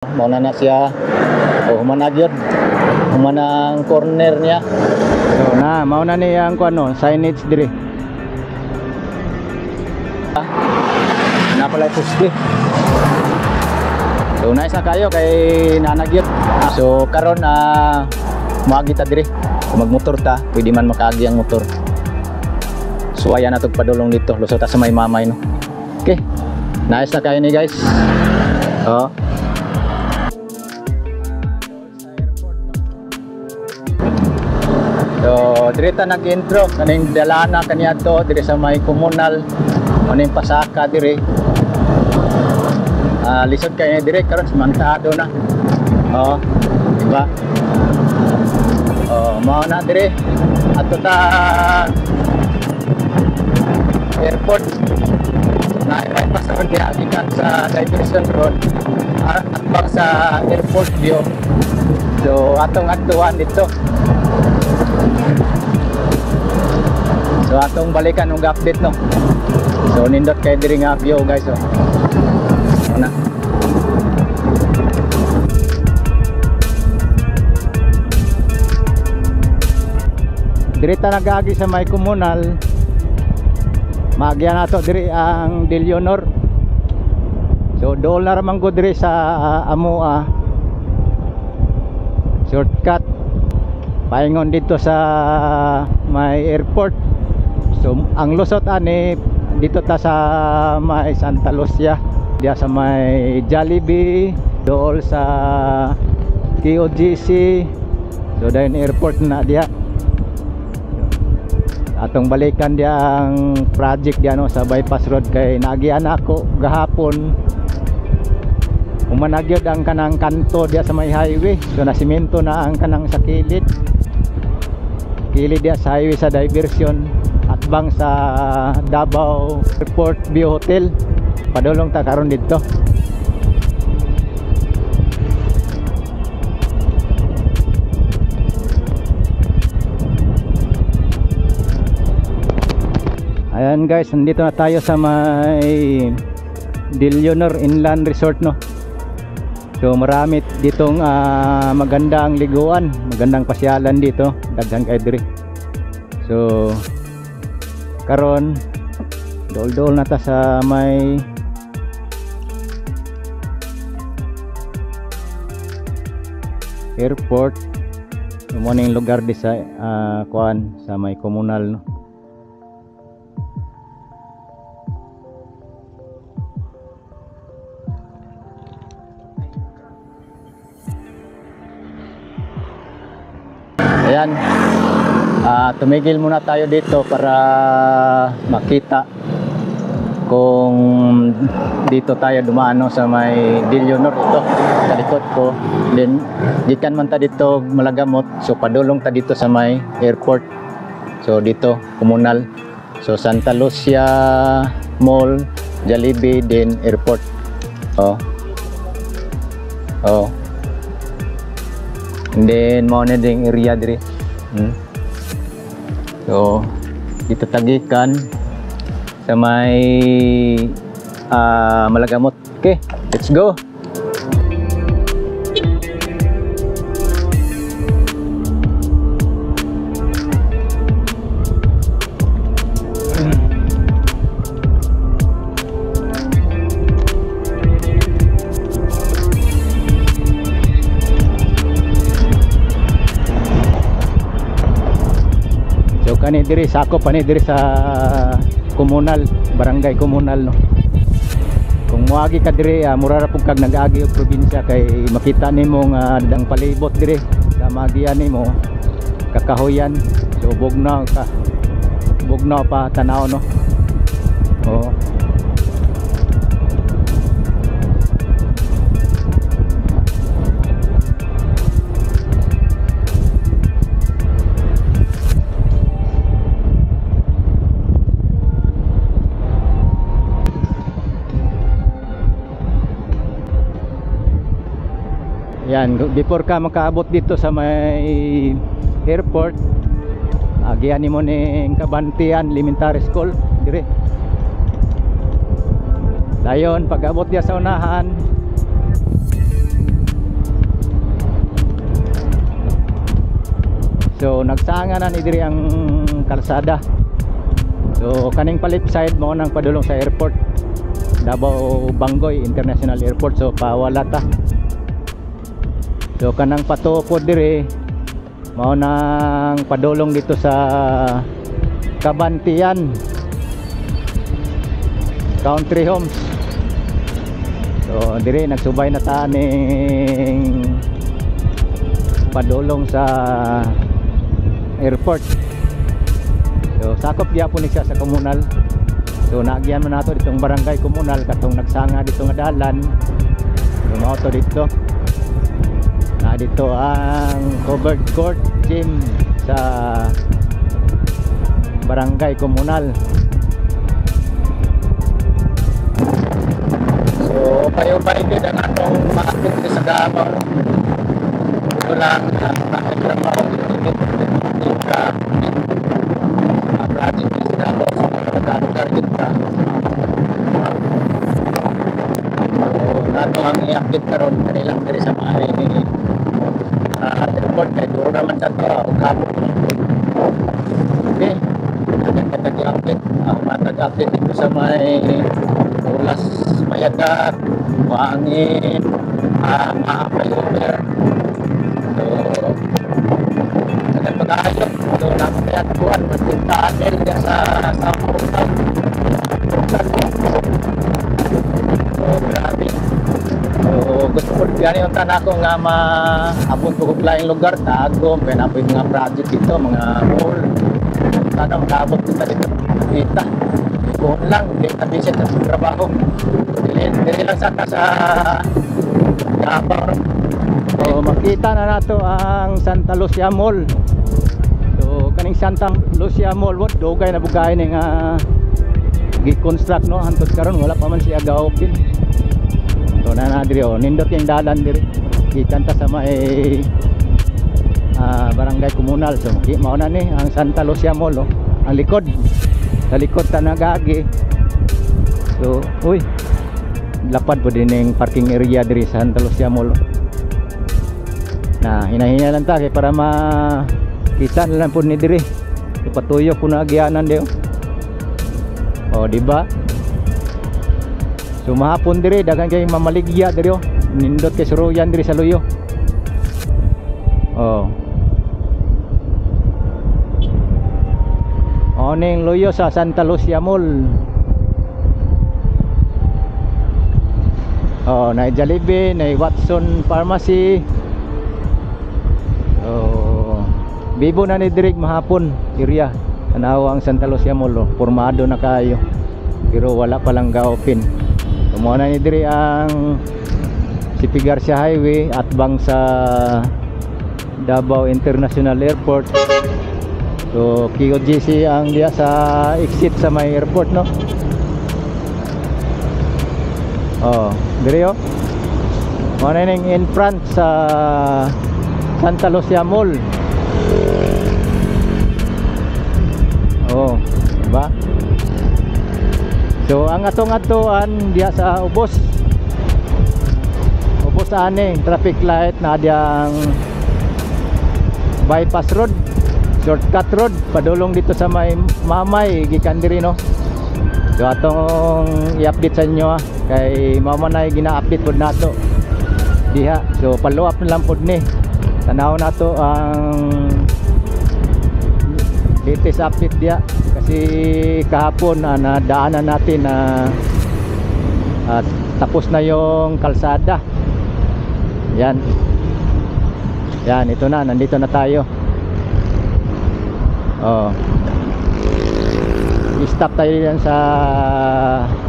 Mauna na siya. O humana gyud. Humana ang corner niya. So na mauna ni ang kuno signage dire. Na pala pusti. So nice na kayo kay nanagyud. So karon moagi ta dire. Kung magmotor ta, pwede man makaagi ang motor. So ayan na padulong dito. Lusot ta sa may mamay no. Okay. Nice na kayo ni guys. Oh. So, dire ta nag-intro kaning dalana kaniya to dire sa may komunal maning pasaka dire. Lisod kay dire karon semantado na. Oh, di ba? Oh, mao na dire ato ta airport. Na pasakon dia gikan sa diversion road at bang sa airport view. So, atong atuan dito. So atong balikan ng update no. So nindot kay diri nga view guys oh. Ana. Diri ta nagagi sa may komunal. Magya nato diri ang Del Leonor. So dollar man go diri sa Amoa. Shortcut paingon dito sa may airport. So ang lusot ani dito ta sa may Santa Lucia, diya sa may Jollibee, dool sa KOGC. So dayon airport na diya. Atong balikan diya ang project diya no sa bypass road kay naagian ako gahapon. Umanagyod ang kanang kanto diya sa may highway. So nasimento na ang kanang sa kilid. Kilid diya sa highway sa diversion at bang sa Davao Airport View Hotel. Padulong ta karon dito. Ayan guys, nandito na tayo sa may Del Leonor Inland Resort no. So marami ditong magandang liguan, magandang pasyalan dito, daghan kay diri. So karon dol-dol na ta sa may airport. Mo ning lugar di sa kuan sa may komunal no. Ayan. Tumigil muna tayo dito para makita kung dito tayo dumaan sa may Del Leonor ito sa likod ko. Then gikan man ta dito Malagamot, so padulong ta dito sa may airport. So dito komunal. So Santa Lucia Mall, Jollibee, then airport. Oh. And then mao na ding area dire. So dito tagikan sa may Malagamot. Okay, let's go. Kani diri sakop ani diri sa komunal, barangay komunal no. Kung moagi ka diri mura ra pug kag nag-agi og probinsya kay makita nimo nga dang palibot diri sa magian nimo kakahoyan. So bugnaw pa tanaw no. Oh. Yan, before ka makaabot dito sa may airport, agihan mo ning Kabantian Elementary School dire. Dayon pag abot dia sa unahan So nagsanga na ni diri ang kalsada. So kaning palip side mo nang padulong sa airport Davao Bangoy International Airport. So pawala ta. So kanang patupod diri mao nang padulong dito sa Kabantian Country Homes. So diri nagsubay na ta ning padulong sa airport. So sakop gyapon ni siya sa komunal. So naagyan man nato ditong barangay komunal katong nagsanga dito nga dalan. So mao to dito. Na dito ang covered court gym sa barangay komunal. So kayo ba din ang atong maakit sa Davao? Ito lang ang trabaho dito ka project is Davao sa mga target ka. So nato ang iakit karon kanilang diri sa mga airport kay duro naman sa to o kapot. Okay. Matag-update matag-update dito sa may ulas mayagat wangin maapayover. So sa pag-aayos so napakayat kuhan masintaan nila sa portal. So grabe. So gusto ko gani yung tanan ko nga maabot ko kung laing lugar tagom kaya napoy mga project dito mga mall. Tanong kabot kita dito kita kung lang kita visit sa trabaho dili lang sa Davao. So makita na nato ang Santa Lucia Mall. So kaning Santa Lucia Mall what dugay na bugay ning gi-construct no hantod karon wala pa man siya ga-open. So na diri nindot yung dalan diri gikan ta sa may barangay komunal. So mao na ni ang Santa Lucia Mall ang likod sa likod ta nagagi. So uy lapad po din yung parking area diri sa Santa Lucia Mall. Na hinahinga lang ta kay para makita na lang po ni diri ipatuyo ko na agyanan diyo. O diba so mahapon diri dagan kay mamaligya diri nindot kay suruyan diri sa luyo. Ning luyo sa Santa Lucia Mall. Na Jollibee, na Watson Pharmacy. Bibo na ni dirig mahapon area. Tanaw ang Santa Lucia Mall formado na kayo. Pero wala pa lang ga-open. Tumo na ni diri ang CP Garcia Highway at bang sa Davao International Airport. So QGC ang dia sa exit sa may airport no. Diri Muna ning in front sa Santa Lucia Mall. Diba? So ang atong-atuan diya sa ubos ani traffic light na diyang bypass road, shortcut road padulong dito sa may Mamay gikan diri no. So atong i-update sa inyo kay mamanay gina-update pod nato diha. So follow up na lang pod ni tanaw nato ang latest update diha kasi kahapon nadaanan natin na tapos na yung kalsada. Yan ito na, nandito na tayo. I-stop tayo yan sa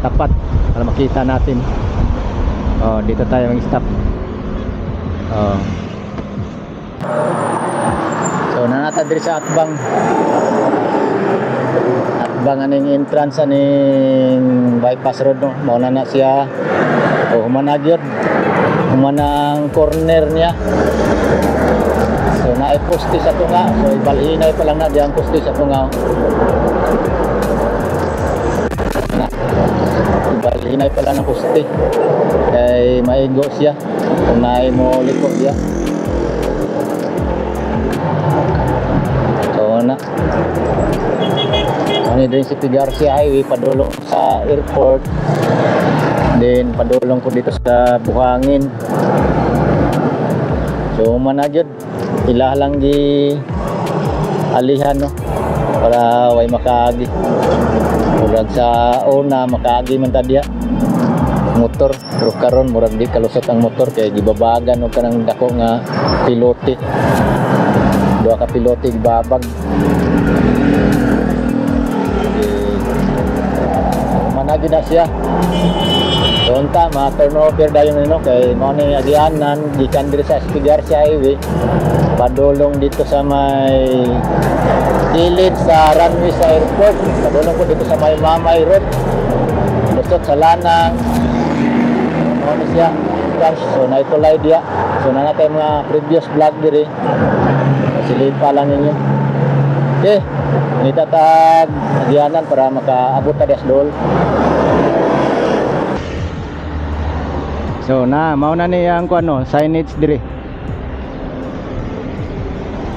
tapat para makita natin. Dito tayo mag-stop. So nanata diri sa atbang aning entrance aning bypass road no. Mao na siya humanagyod humanang corner niya. So naay poste sa tunga. So ibalhinay pa lang na diang poste sa tunga. Ibalhinay pa lang ang poste kay maigo siya kung naay mo liko diya. na. Ano din si Garcia Highway padulong sa airport. Then padulong ko dito sa Buhangin. So managyod ila lang gi alihan no para way makaagi. Murag sa una makaagi man tadya motor pero karon murag di kalusot ang motor kay gibabagan og kanang dako nga pilote. Duha ka pilote gibabag. Managi na siya. Doon ta, ma-turnover dayon nino kay mao ni agianan gikan diri sa Garcia Highway padulong dito sa may gilid sa runway sa airport. Padulong ko dito sa may Mamay Road. Lusot sa Lanang. Mao ni siya. So na itulay dia. So na natay mga previous vlog diri. Silid pa lang ninyo. Okay. Nitatag agianan para makaabot ta des dol. So na mao na ni ang kuno signage dire.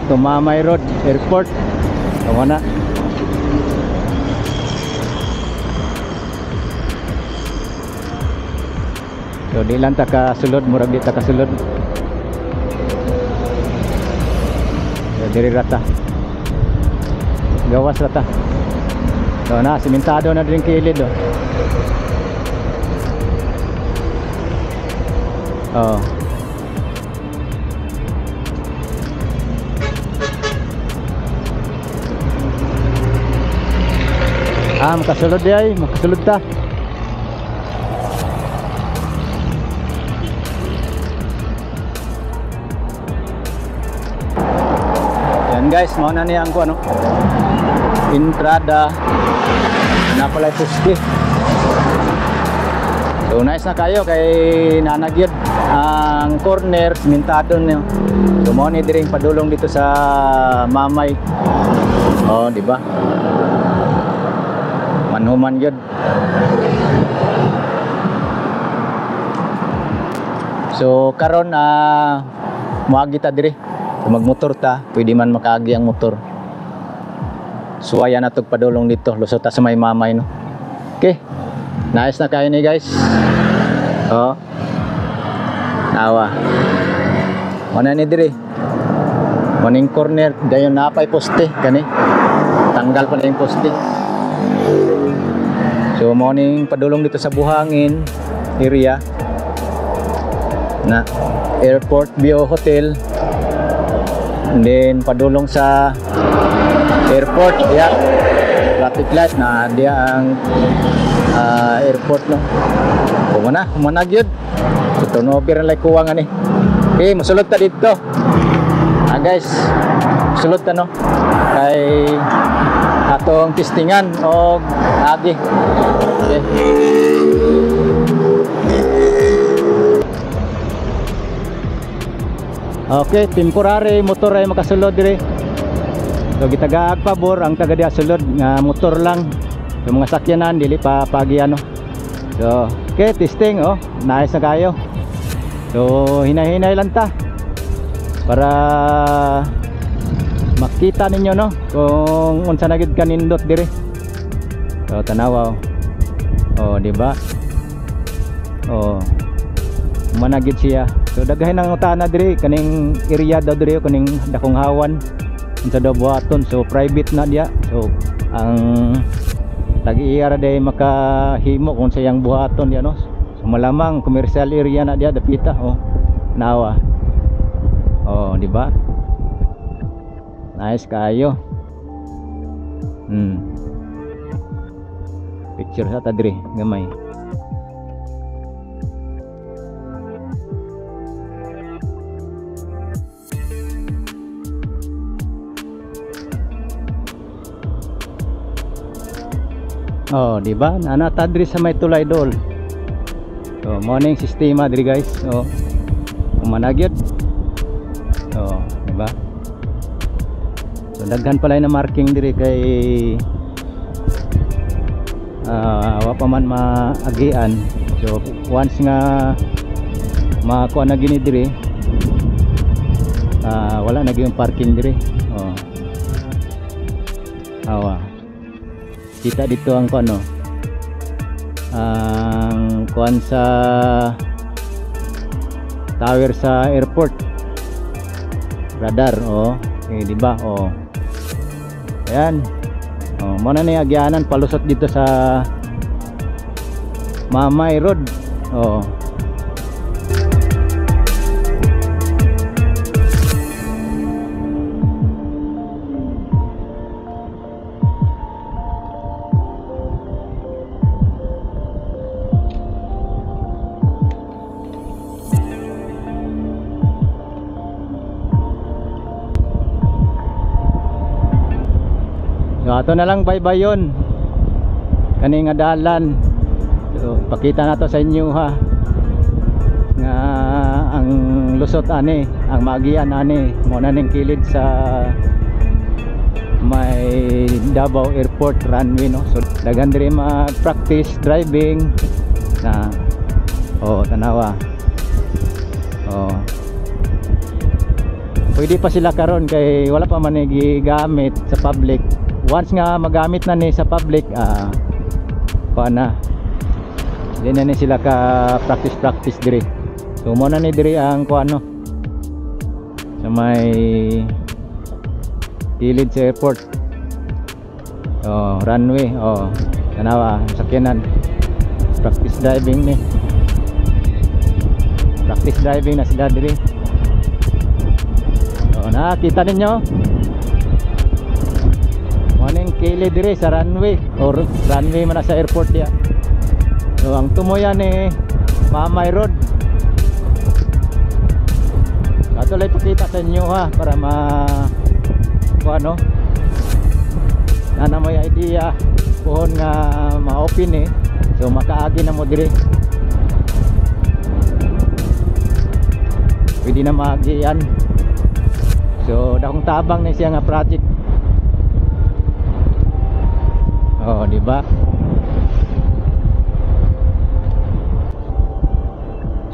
Mamay Road Airport. Tama na. So di lang ta kasulod murag di ta kasulod. So diri rata. Gawas rata. So na simentado na din kilid oh. Oh. Makasulod di ay, makasulod ta. Yan guys, mau na niya ang ano. Entrada na pala pusti. So nice na kayo kay nanagyod ang corner simentado niyo. So mo ni diring padulong dito sa Mamay. Oh, di ba? Manhuman yun. So karon muagi ta diri. So, magmotor ta, pwede man makaagi ang motor. So ayan na tog padulong dito, lusot ta sa may Mamay no. Okay. Nice na kayo ni guys. Oh. Nawa. Mana ni diri? Maning corner dayon napay poste kani. Tanggal pa na yung poste. So morning padulong dito sa Buhangin area na Airport View Hotel. And then padulong sa airport ya. Traffic light na dia ang airport no. Kumana gyud. Turnover like kuwang ani. Okay, musulod ta dito. Guys, sulod ta no. Kay atong testingan og agi. Okay. Okay, temporary motor ay makasulod dire. So gitagaag pabor ang taga dia sulod nga motor lang. So mga sakyanan dili pa pagi ano. So, okay, testing oh. Nice na kayo. So hinay-hinay lang ta para makita ninyo no kung unsa na gid kanindot dire. So tanawa oh, di ba? Oh. Managid siya. So daghay nang utana dire kaning area daw dire kaning dakong hawan unsa daw buhaton. So private na dia. So ang tag-iya ra day makahimo kung sayang buhaton dia no. So malamang commercial area na dia dapita oh. Nawa. Oh, di ba? Nice kayo. Picture sa ta dire gamay. Oh, di ba? Ana ta dire sa may tulay dol. So, morning sistema dire guys. Oh. Kumanagyod. Oh, di ba? So daghan pala na marking dire kay wa pa man maagian. So once nga makuha na gini dire wala na gyud parking dire. Oh. Awa. Kita dito ang ano, ang kuan sa tower sa airport. Radar, oh. Eh, di ba? Oh. Ayan. Oh, muna na agyanan palusot dito sa Mamay Road. Oh. So, ato na lang bye-bye yun. Kani nga dalan. So, pakita na to sa inyo ha. Nga ang lusot ani, ang maagian ani, muna ning kilid sa may Davao Airport runway no. So dagan diri mag-practice driving na tanawa. Pwede pa sila karon kay wala pa man gigamit sa public. Once nga magamit na ni sa public, paana di na ni sila ka practice diri. So muna ni diri ang kuano sa may kilid sa airport. Runway, tanawa sakyanan. Practice driving ni. Practice driving na sila diri. Nakita ninyo maning kilid diri sa runway or runway man sa airport ya. So ang tumoyan ni Mamay Road. Ato lay pakita sa inyo ha para ano na mo idea pohon nga ma-open so makaagi na mo diri. Pwede na maagian. So dakong tabang na siya nga project. Di ba?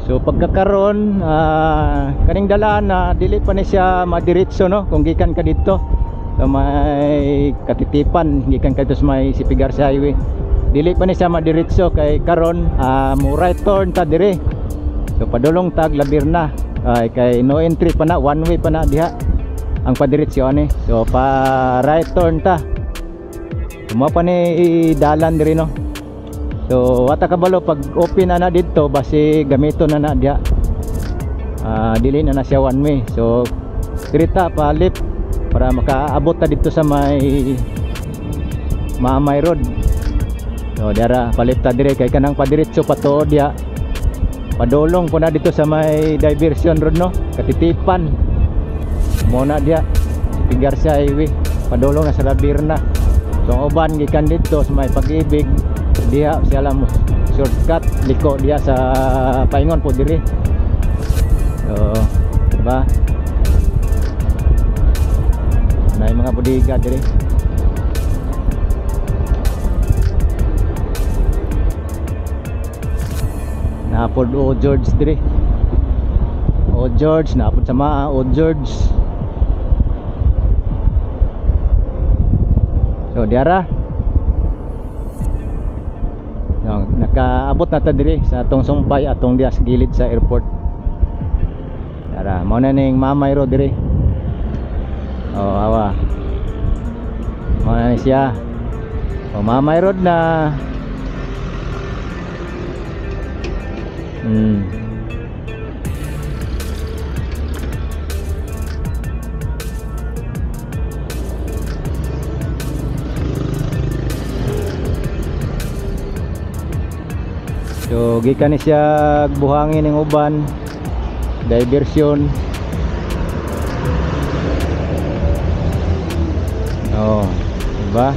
So pagkakaron kaning dalan dili pa ni siya madiretso no kung gikan ka dito sa may Katitipan, gikan ka dito sa may CP Garcia Highway. Dili pa ni siya madiretso kay karon mo right turn ta dire. So padulong tag Labirna kay no entry pa na, one way pa na diha ang padiretso ani. So pa right turn ta. Mo pa ni dalan diri no. So wata kabalo pag open na dito basi gamito na diha. Dili na siya one way. So dirita pa left para makaabot ta dito sa may Mamay Road. So diara palit ta dire kay kanang padiretso pa to diha. Padulong po na dito sa may diversion road no, Katitipan. Mo na diha Garcia Highway. Padulong na sa Labirna. So ang uban gikan dito sa may Pag-ibig diha siya lang shortcut liko diha sa paingon po diri. So diba na mga bodega diri. Napod O George diri. O George napod sa mga O George. So diara nakaabot na ta diri sa atong sumpay atong dias gilid sa airport. Diara mao na ning Mamay Road diri. Awa mao na siya. Mamay Road na. So gikan ni siya buhangin ng uban diversion. Diba?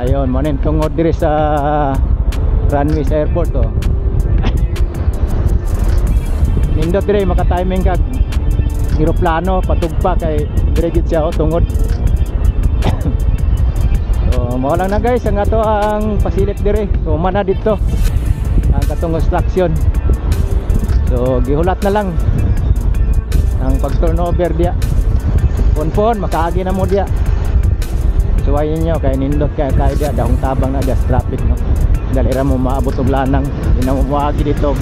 Ayun, manin tungod diri sa runway sa airport nindot diri maka-timing kag eroplano patugpa kay dire gid siya tungod. So mao lang na guys ang ato ang pasilip dire. So mana dito ang katong construction. So gihulat na lang ang pag turnover dia. Pon makaagi na mo dia. Suwayin nyo kay nindot kay tayo dia dahong tabang na dia sa traffic no. Dalira mo maabot og lanang, inamuagi dito.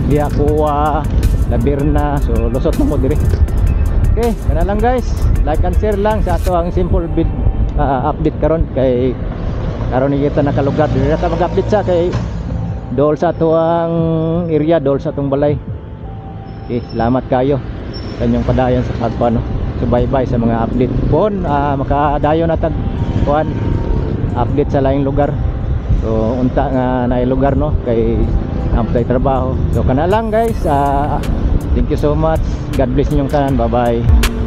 Dia kuha Labirna, so lusot na mo diri. Okay, kana lang guys. Like and share lang sa ato ang simple update karon kay karon ni kita nakalugar diri ta mag-update sa kay dool sa ato ang area, dool sa atong balay. Okay, salamat kayo sa inyong padayon sa pagpano. So bye bye sa mga update. Pon makadayon na tag kuan update sa laing lugar. So unta nga naay lugar no kay nampay trabaho. So kana lang guys. Thank you so much. God bless ninyong tanan. Bye bye.